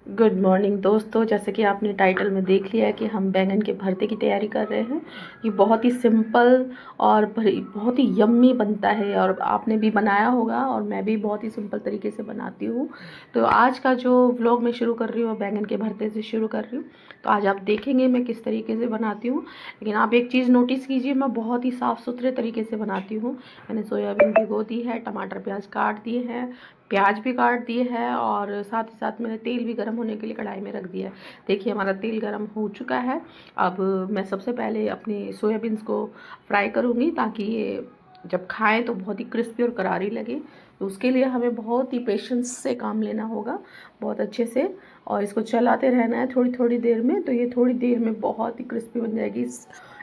Good morning दोस्तों। जैसे कि आपने टाइटल में देख लिया है कि हम बैंगन के भरते की तैयारी कर रहे हैं। ये बहुत ही सिंपल और बहुत ही यम्मी बनता है और आपने भी बनाया होगा और मैं भी बहुत ही सिंपल तरीके से बनाती हूँ। तो आज का जो व्लॉग मैं शुरू कर रही हूँ बैंगन के भरते से शुरू कर रही हूँ। तो आज आप देखेंगे मैं किस तरीके से बनाती हूँ। लेकिन आप एक चीज़ नोटिस कीजिए, मैं बहुत ही साफ़ सुथरे तरीके से बनाती हूँ। मैंने सोयाबीन भिगो दी है, टमाटर प्याज काट दिए हैं, प्याज भी काट दिए है और साथ ही साथ मैंने तेल भी गर्म होने के लिए कढ़ाई में रख दिया है। देखिए हमारा तेल गर्म हो चुका है। अब मैं सबसे पहले अपनी सोयाबीन्स को फ्राई करूँगी ताकि ये जब खाएं तो बहुत ही क्रिस्पी और करारी लगे। तो उसके लिए हमें बहुत ही पेशेंस से काम लेना होगा, बहुत अच्छे से, और इसको चलाते रहना है थोड़ी थोड़ी देर में। तो ये थोड़ी देर में बहुत ही क्रिस्पी बन जाएगी।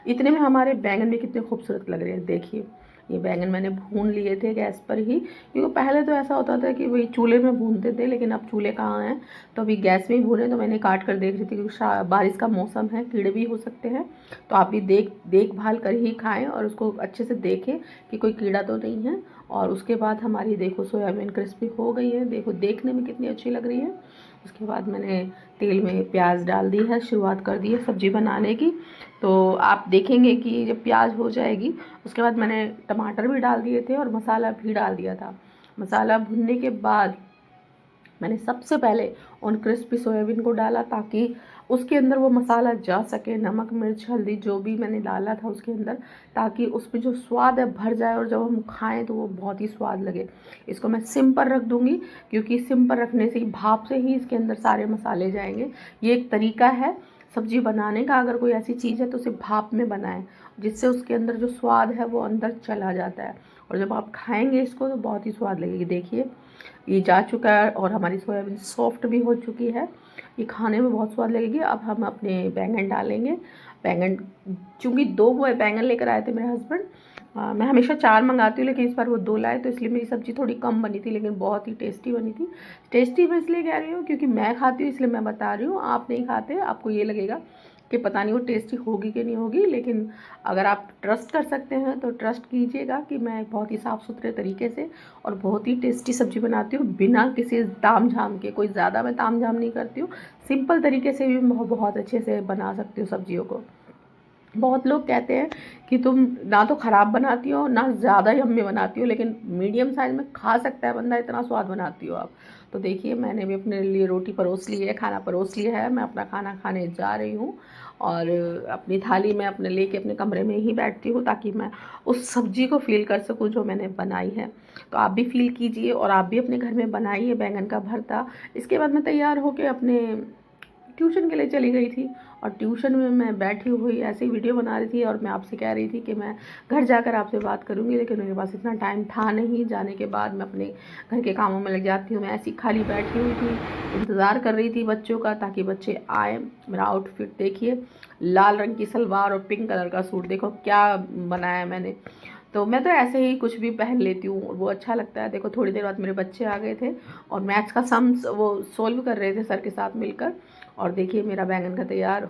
इतने में हमारे बैंगन भी कितने खूबसूरत लग रहे हैं। देखिए ये बैंगन मैंने भून लिए थे गैस पर ही, क्योंकि पहले तो ऐसा होता था कि वही चूल्हे में भूनते थे, लेकिन अब चूल्हे कहाँ हैं, तो अभी गैस में ही भूने। तो मैंने काट कर देख रही थी क्योंकि बारिश का मौसम है, कीड़े भी हो सकते हैं। तो आप भी देखभाल कर ही खाएं और उसको अच्छे से देखें कि कोई कीड़ा तो नहीं है। और उसके बाद हमारी देखो सोयाबीन क्रिस्पी हो गई है, देखो देखने में कितनी अच्छी लग रही है। उसके बाद मैंने तेल में प्याज डाल दी है, शुरुआत कर दी है सब्ज़ी बनाने की। तो आप देखेंगे कि जब प्याज हो जाएगी उसके बाद मैंने टमाटर भी डाल दिए थे और मसाला भी डाल दिया था। मसाला भुनने के बाद मैंने सबसे पहले उन क्रिस्पी सोयाबीन को डाला ताकि उसके अंदर वो मसाला जा सके, नमक मिर्च हल्दी जो भी मैंने डाला था उसके अंदर, ताकि उसमें जो स्वाद है भर जाए और जब हम खाएं तो वो बहुत ही स्वाद लगे। इसको मैं सिम पर रख दूँगी, क्योंकि सिम पर रखने से ही भाप से ही इसके अंदर सारे मसाले जाएंगे। ये एक तरीका है सब्ज़ी बनाने का। अगर कोई ऐसी चीज़ है तो उसे भाप में बनाएं, जिससे उसके अंदर जो स्वाद है वो अंदर चला जाता है और जब आप खाएंगे इसको तो बहुत ही स्वाद लगेगी। देखिए ये जा चुका है और हमारी सोयाबीन सॉफ्ट भी हो चुकी है। ये खाने में बहुत स्वाद लगेगी। अब हम अपने बैंगन डालेंगे। बैंगन चूँकि 2 वो बैंगन लेकर आए थे मेरे हस्बैंड। मैं हमेशा 4 मंगाती हूँ, लेकिन इस बार वो 2 लाए तो इसलिए मेरी सब्ज़ी थोड़ी कम बनी थी, लेकिन बहुत ही टेस्टी बनी थी। टेस्टी मैं इसलिए कह रही हूँ क्योंकि मैं खाती हूँ, इसलिए मैं बता रही हूँ। आप नहीं खाते, आपको ये लगेगा कि पता नहीं वो टेस्टी होगी कि नहीं होगी, लेकिन अगर आप ट्रस्ट कर सकते हैं तो ट्रस्ट कीजिएगा कि मैं बहुत ही साफ़ सुथरे तरीके से और बहुत ही टेस्टी सब्ज़ी बनाती हूँ, बिना किसी ताम झाम के। कोई ज़्यादा मैं ताम झाम नहीं करती हूँ, सिंपल तरीके से भी मैं बहुत अच्छे से बना सकती हूँ सब्जियों को। बहुत लोग कहते हैं कि तुम ना तो ख़राब बनाती हो ना ज़्यादा यम्मी बनाती हो, लेकिन मीडियम साइज़ में खा सकता है बंदा, इतना स्वाद बनाती हो आप। तो देखिए मैंने भी अपने लिए रोटी परोस ली है, खाना परोस लिया है। मैं अपना खाना खाने जा रही हूँ और अपनी थाली में अपने लेके अपने कमरे में ही बैठती हूँ ताकि मैं उस सब्ज़ी को फ़ील कर सकूँ जो मैंने बनाई है। तो आप भी फ़ील कीजिए और आप भी अपने घर में बनाइए बैंगन का भरता। इसके बाद मैं तैयार होकर अपने ट्यूशन के लिए चली गई थी और ट्यूशन में मैं बैठी हुई ऐसे ही वीडियो बना रही थी और मैं आपसे कह रही थी कि मैं घर जाकर आपसे बात करूंगी, लेकिन मेरे पास इतना टाइम था नहीं। जाने के बाद मैं अपने घर के कामों में लग जाती हूँ। मैं ऐसी खाली बैठी हुई थी, इंतज़ार कर रही थी बच्चों का ताकि बच्चे आए। मेरा आउटफिट देखिए, लाल रंग की सलवार और पिंक कलर का सूट, देखो क्या बनाया मैंने। तो मैं तो ऐसे ही कुछ भी पहन लेती हूँ और वो अच्छा लगता है। देखो थोड़ी देर बाद मेरे बच्चे आ गए थे और मैथ्स का सम वो सोल्व कर रहे थे सर के साथ मिलकर। और देखिए मेरा बैंगन का तैयार हो